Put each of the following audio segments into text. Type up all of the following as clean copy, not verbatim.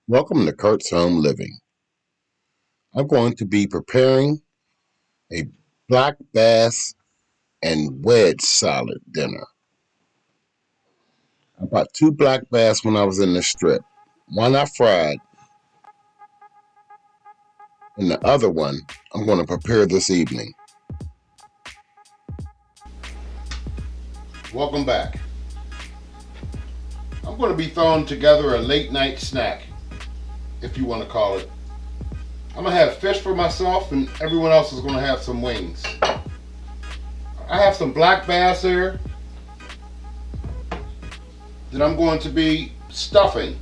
Welcome to Kurt's Home Living. I'm going to be preparing a black bass and wedge salad dinner. I bought two black bass when I was in the strip. One I fried, and the other one I'm going to prepare this evening. Welcome back. I'm going to be throwing together a late night snack, if you want to call it. I'm going to have fish for myself, and everyone else is going to have some wings. I have some black bass here that I'm going to be stuffing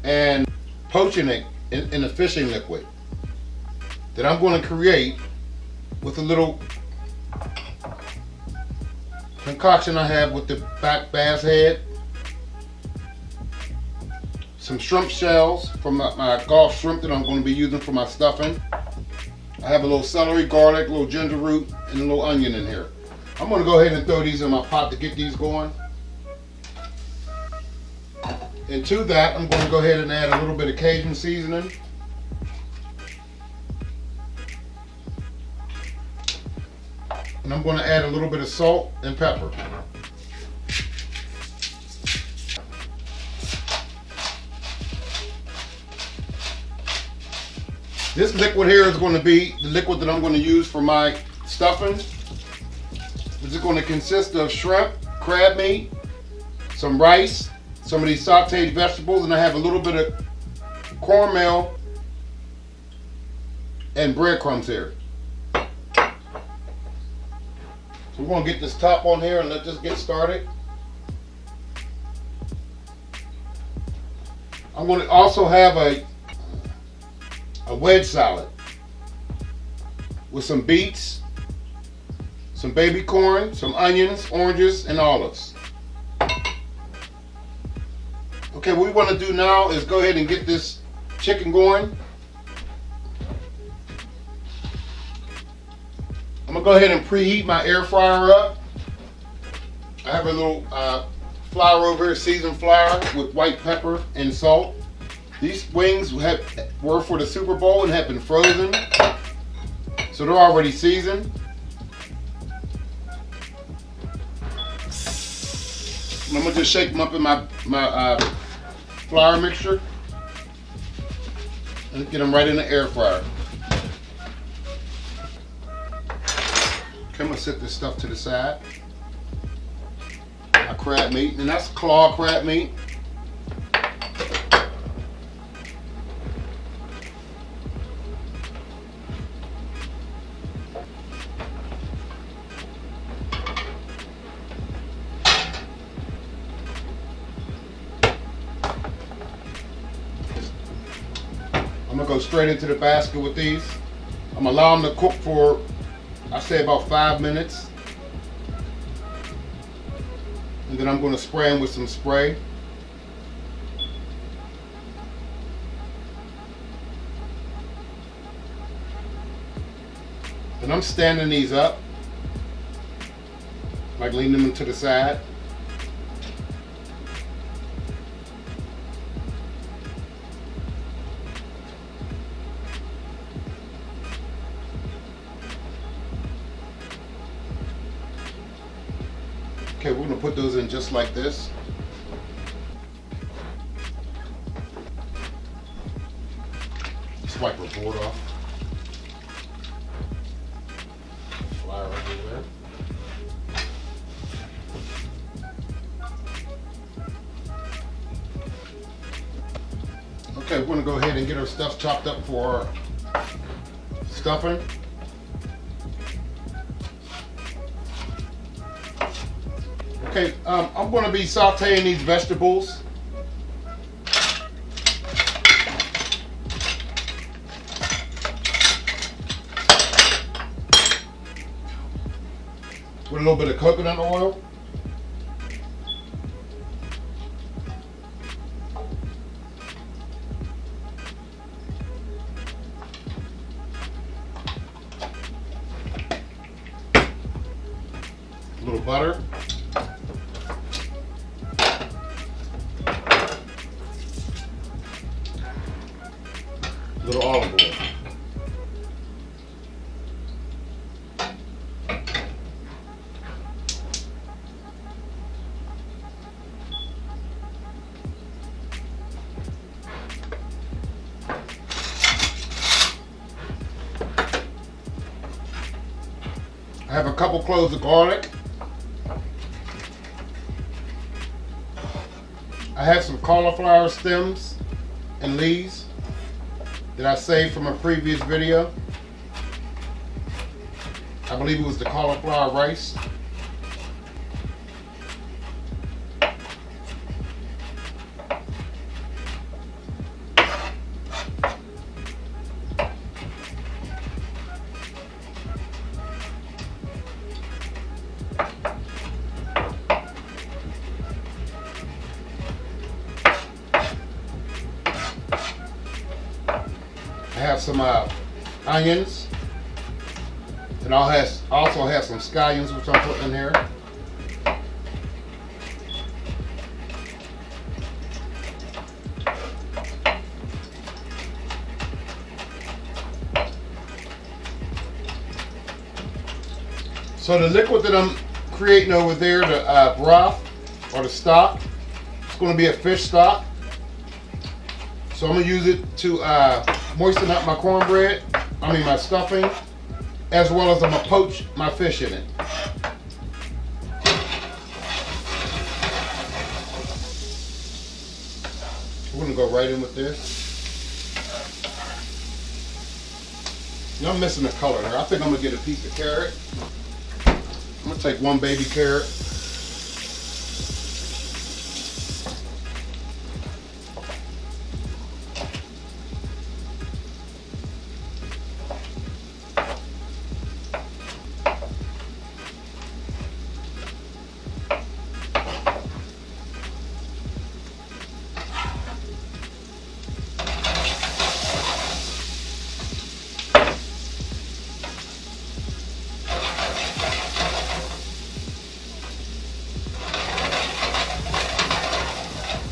and poaching it in a fishing liquid that I'm going to create with a little concoction I have with the black bass head, some shrimp shells from my Gulf shrimp that I'm going to be using for my stuffing. I have a little celery, garlic, a little ginger root, and a little onion in here. I'm going to go ahead and throw these in my pot to get these going. And to that, I'm going to go ahead and add a little bit of Cajun seasoning. And I'm going to add a little bit of salt and pepper. This liquid here is going to be the liquid that I'm going to use for my stuffing. This is going to consist of shrimp, crab meat, some rice, some of these sauteed vegetables, and I have a little bit of cornmeal and breadcrumbs here. So we're going to get this top on here and let this get started. I'm going to also have a wedge salad with some beets, some baby corn, some onions, oranges, and olives. Okay, what we want to do now is go ahead and get this chicken going. I'm going to go ahead and preheat my air fryer up. I have a little flour over here, seasoned flour with white pepper and salt. These wings were for the Super Bowl and have been frozen, so they're already seasoned. And I'm going to just shake them up in my flour mixture and get them right in the air fryer. Okay, I'm going to set this stuff to the side. My crab meat, and that's claw crab meat. I'm going to go straight into the basket with these. I'm going to allow them to cook for, I say, about 5 minutes. And then I'm going to spray them with some spray. And I'm standing these up, like leaning them to the side. Okay, we're going to put those in just like this. Just wipe the board off. Flour over there. Okay, we're going to go ahead and get our stuff chopped up for our stuffing. Okay, I'm going to be sauteing these vegetables. With a little bit of coconut oil. A little butter. little olive oil. I have a couple cloves of garlic. I have some cauliflower stems and leaves that I saved from a previous video. I believe it was the cauliflower rice. I have some onions, and I'll also have some scallions, which I'm putting in here. So the liquid that I'm creating over there, the broth or the stock, it's going to be a fish stock. So I'm going to use it to moisten up my cornbread, my stuffing, as well as I'm going to poach my fish in it. We're going to go right in with this. Now I'm missing the color here. I think I'm going to get a piece of carrot. I'm going to take one baby carrot.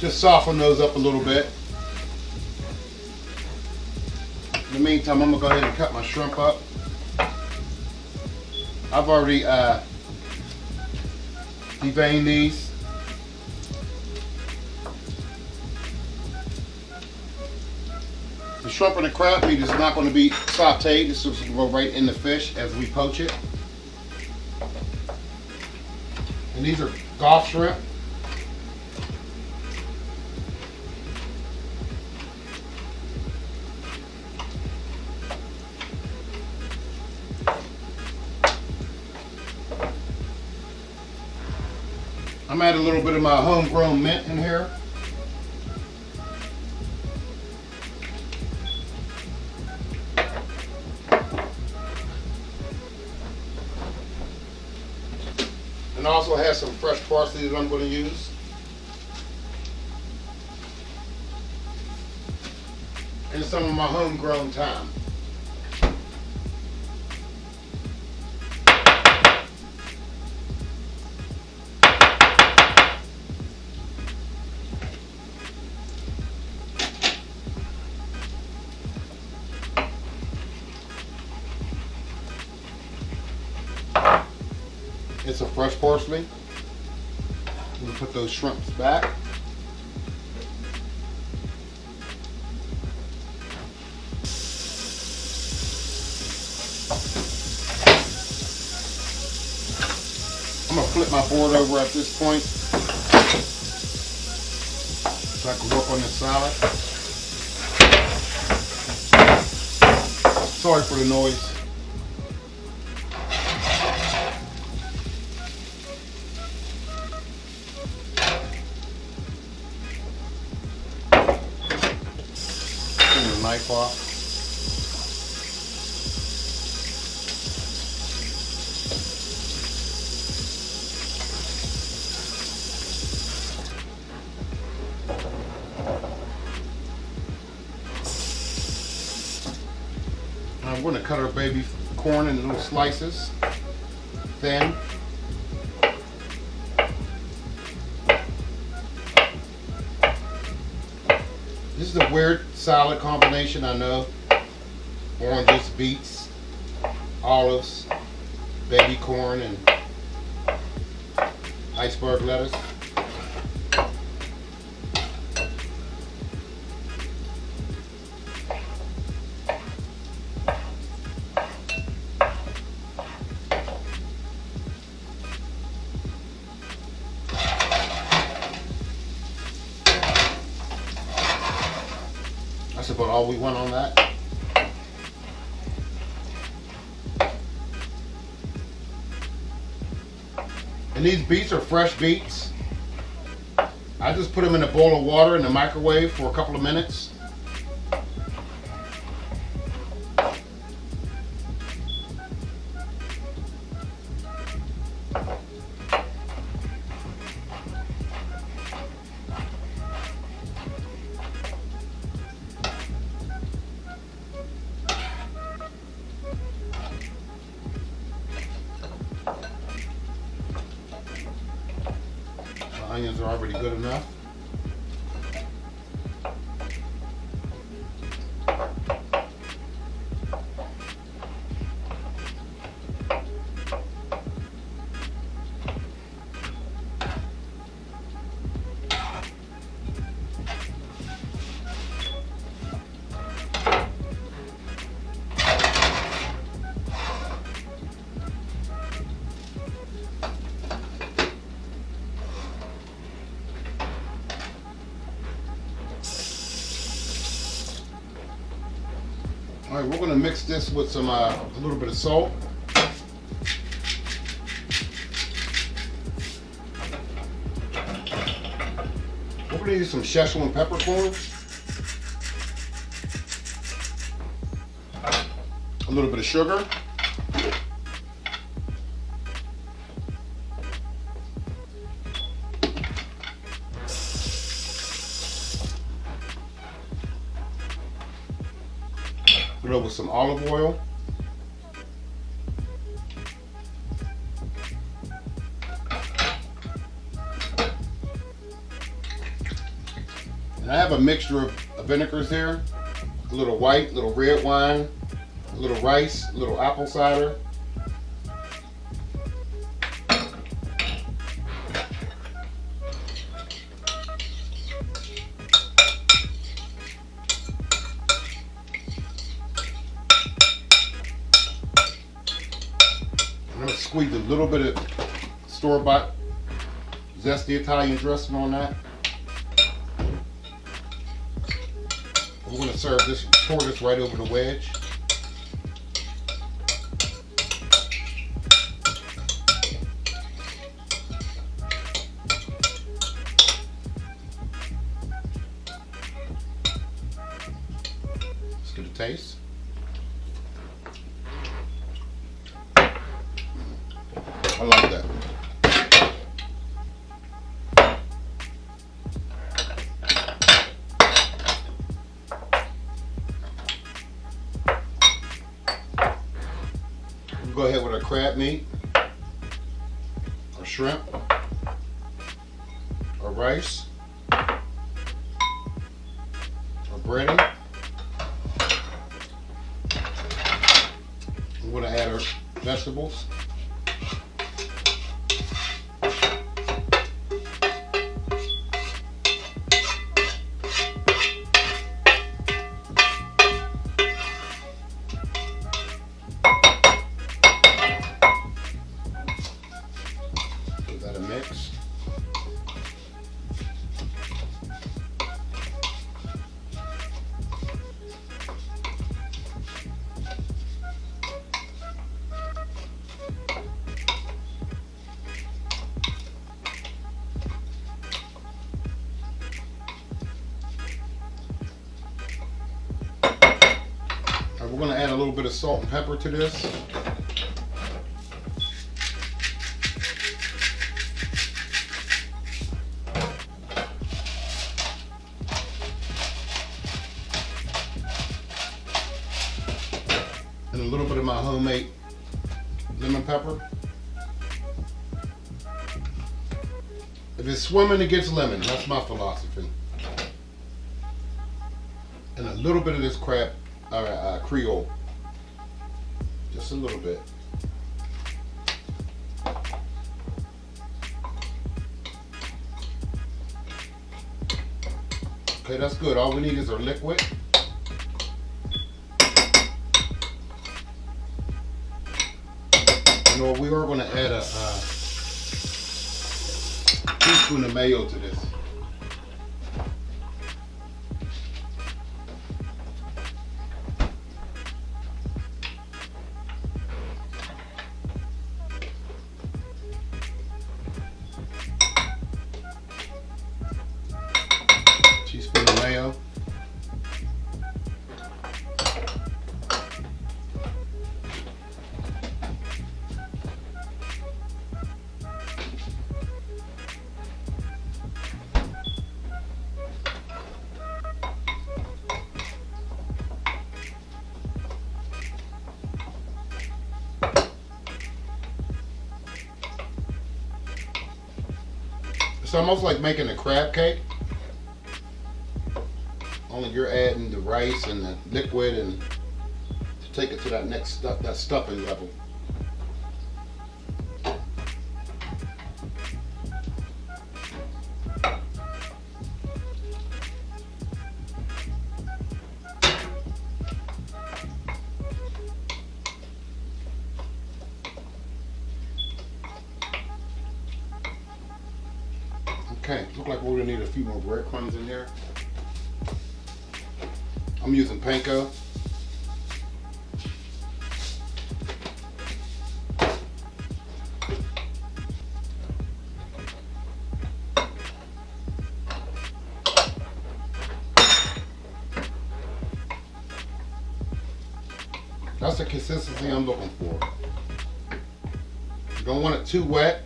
Just soften those up a little bit. In the meantime, I'm going to go ahead and cut my shrimp up. I've already deveined these. The shrimp and the crab meat is not going to be sauteed. It's just going to go right in the fish as we poach it. And these are Gulf shrimp. I'm adding a little bit of my homegrown mint in here. And I also have some fresh parsley that I'm going to use. And some of my homegrown thyme. And some fresh parsley. I'm going to put those shrimps back. I'm going to flip my board over at this point so I can work on this salad. Sorry for the noise. Knife off. I'm going to cut our baby corn into little slices, thin. This is a weird salad combination, I know. oranges, beets, olives, baby corn, and iceberg lettuce. That's about all we want on that. And these beets are fresh beets. I just put them in a bowl of water in the microwave for a couple of minutes. Onions are already good enough. All right, we're going to mix this with some a little bit of salt. We're going to use some Szechuan peppercorns, a little bit of sugar, put it over some olive oil, and I have a mixture of vinegars here, a little white, a little red wine, a little rice, a little apple cider, I'm going to squeeze a little bit of store-bought zesty Italian dressing on that. We're going to serve this, pour this right over the wedge. Let's get a taste. I like that. We'll go ahead with our crab meat, our shrimp, our rice, our breading. I'm going to add our vegetables. Give that a mix. We're going to add a little bit of salt and pepper to this. And a little bit of my homemade lemon pepper. If it's swimming, it gets lemon. That's my philosophy. And a little bit of this crab, Creole. Just a little bit. Okay, that's good. All we need is our liquid. You know, we are going to add a teaspoon of mayo to this. Teaspoon of mayo. It's almost like making a crab cake. Only you're adding the rice and the liquid and to take it to that next that stuffing level. Okay, look like we're gonna need a few more breadcrumbs in there. I'm using panko. That's the consistency I'm looking for. You don't want it too wet.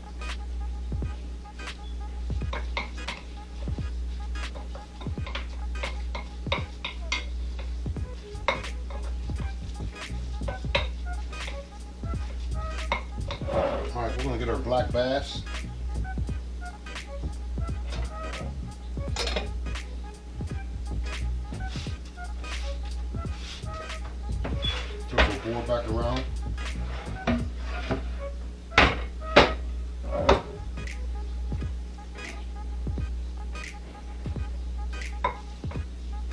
Alright, we're going to get our black bass. Turn the board back around. I'm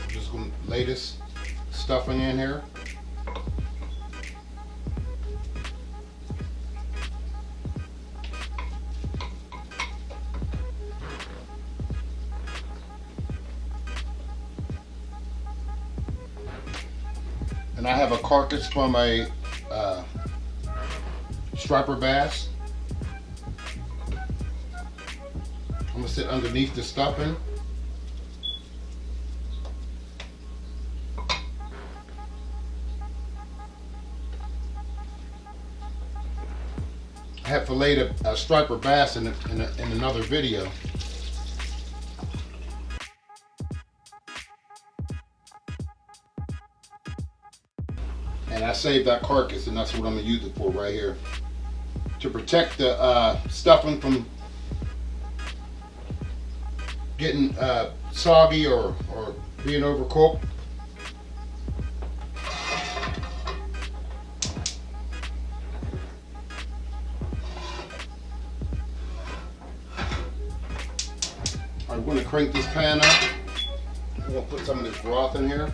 just going to lay this stuffing in here. And I have a carcass from a striper bass. I'm gonna sit underneath the stuffing. I have filleted a striper bass in another video. And I saved that carcass, and that's what I'm gonna use it for right here. To protect the stuffing from getting soggy or being overcooked. I'm gonna crank this pan up. I'm gonna put some of this broth in here.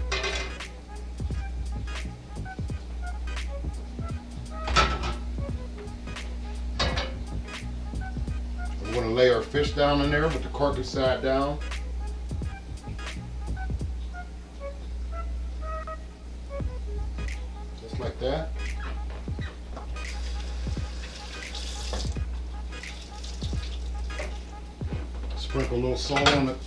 We're going to lay our fish down in there with the carcass side down. Just like that. Sprinkle a little salt on it.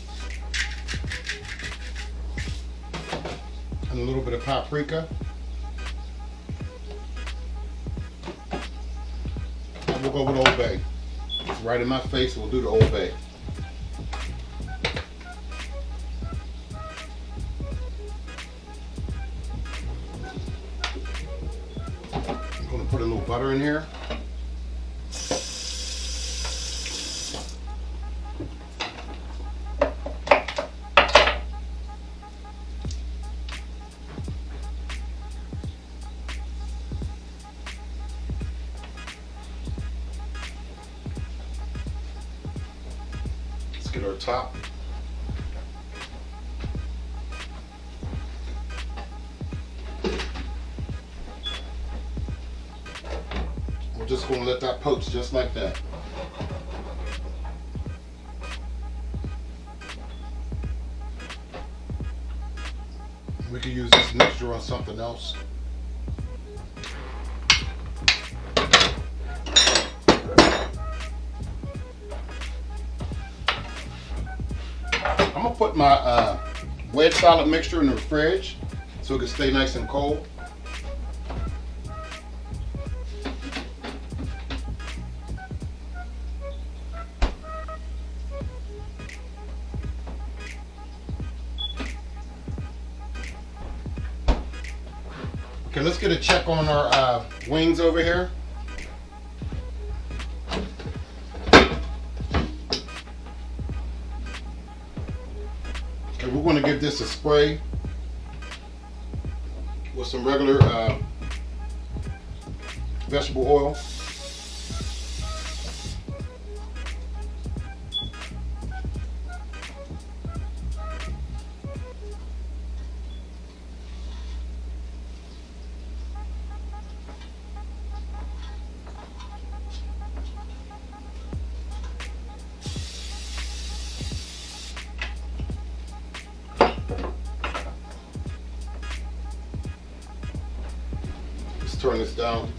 And a little bit of paprika. And we'll go with Old Bay. Right in my face, we'll do the Old Bay. I'm going to put a little butter in here. regular top. We're just going to let that poach just like that. We could use this mixture on something else. I'm gonna put my wedge salad mixture in the fridge so it can stay nice and cold. Okay, let's get a check on our wings over here. Okay, we're going to give this a spray with some regular vegetable oil. Turn this down.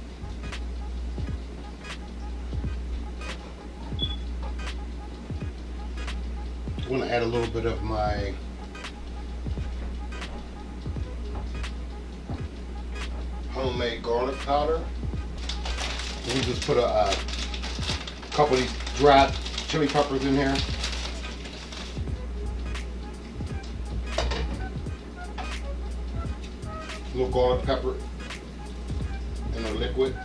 I'm going to add a little bit of my homemade garlic powder. We just put a couple of these dried chili peppers in here. A little garlic pepper in a liquid.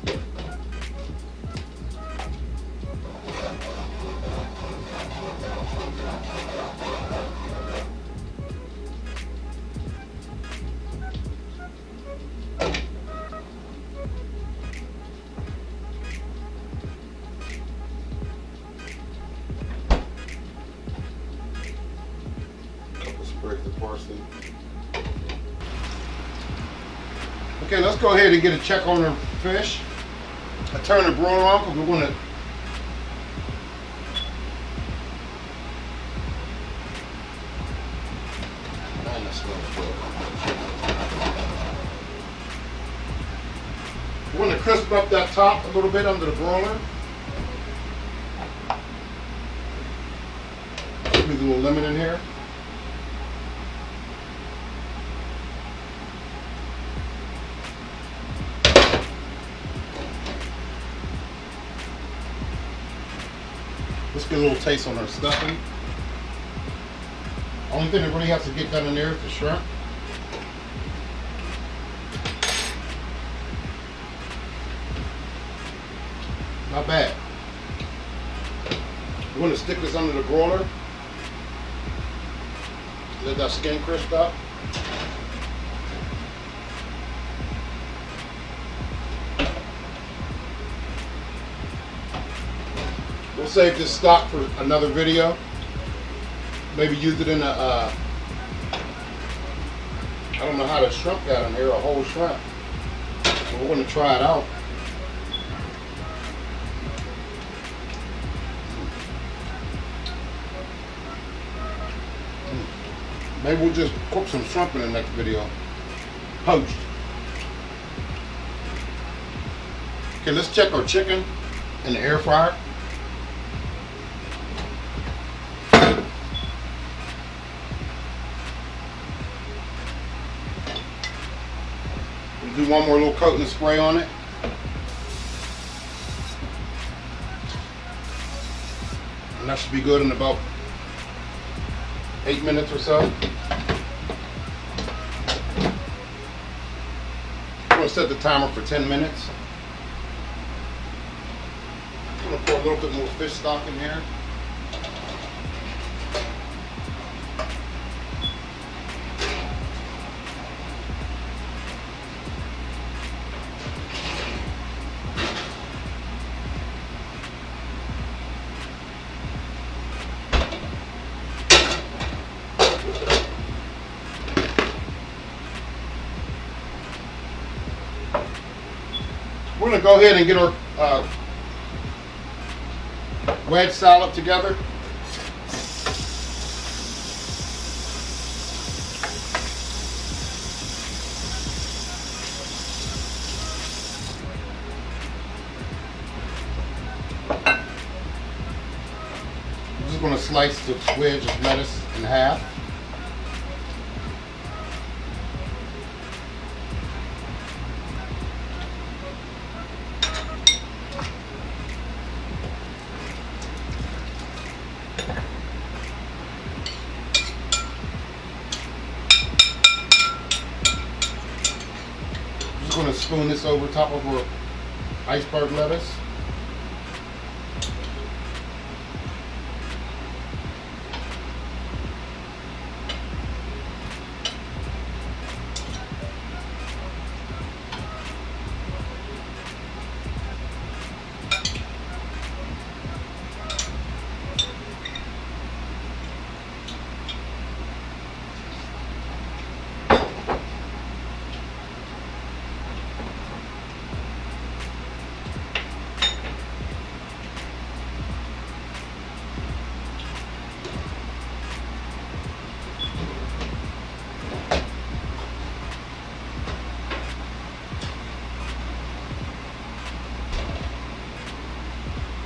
Couple sprigs of parsley. Okay, let's go ahead and get a check on our fish. I turn the broiler on because we're going to crisp up that top a little bit under the broiler. Squeeze a little lemon in here. Let's get a little taste on our stuffing. Only thing that really has to get done in there is the shrimp. Not bad. We're going to stick this under the broiler. Let that skin crisp up. We'll save this stock for another video. Maybe use it in a, I don't know how the shrimp got in here, a whole shrimp. So we're going to try it out. Maybe we'll just cook some shrimp in the next video. Poached. Okay, let's check our chicken in the air fryer. We'll do one more little coat and spray on it. And that should be good in about 8 minutes or so. I'm going to set the timer for 10 minutes. I'm going to pour a little bit more fish stock in here. going to go ahead and get our wedge salad together. I'm just going to slice the wedge of lettuce in half. I'm just going to spoon this over top of our iceberg lettuce.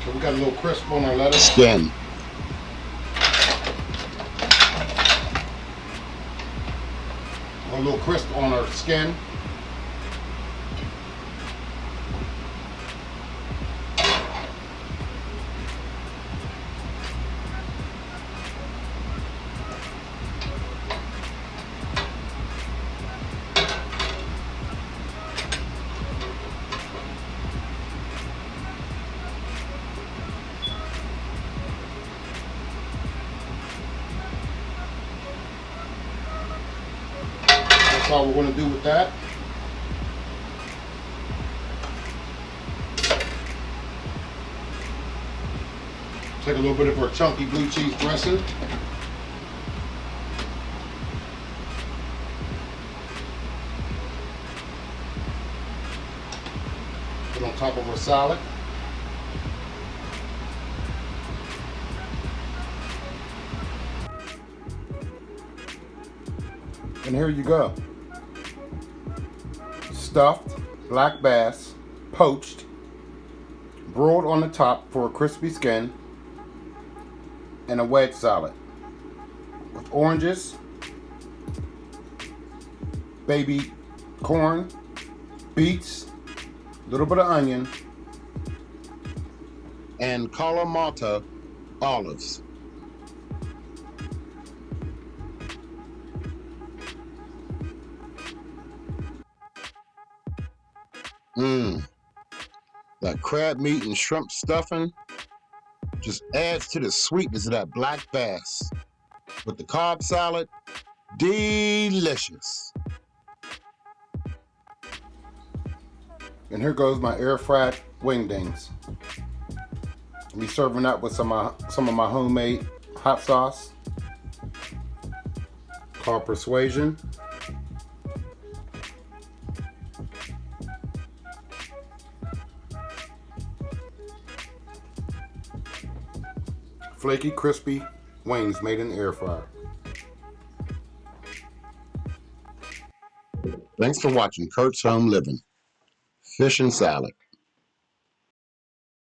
So we got a little crisp on our lettuce. Skin. A little crisp on our skin. That's all we're going to do with that. Take a little bit of our chunky blue cheese dressing. Put on top of our salad. And here you go. Stuffed black bass, poached, broiled on the top for a crispy skin, and a wedge salad with oranges, baby corn, beets, a little bit of onion, And Kalamata olives. That crab meat and shrimp stuffing just adds to the sweetness of that black bass. With the Cobb salad, delicious. and here goes my air fried wingdings. I'll be serving that with some of my homemade hot sauce called Persuasion. Flaky, crispy wings made in the air fryer. Thanks for watching Kurt's Home Living. Fish and salad.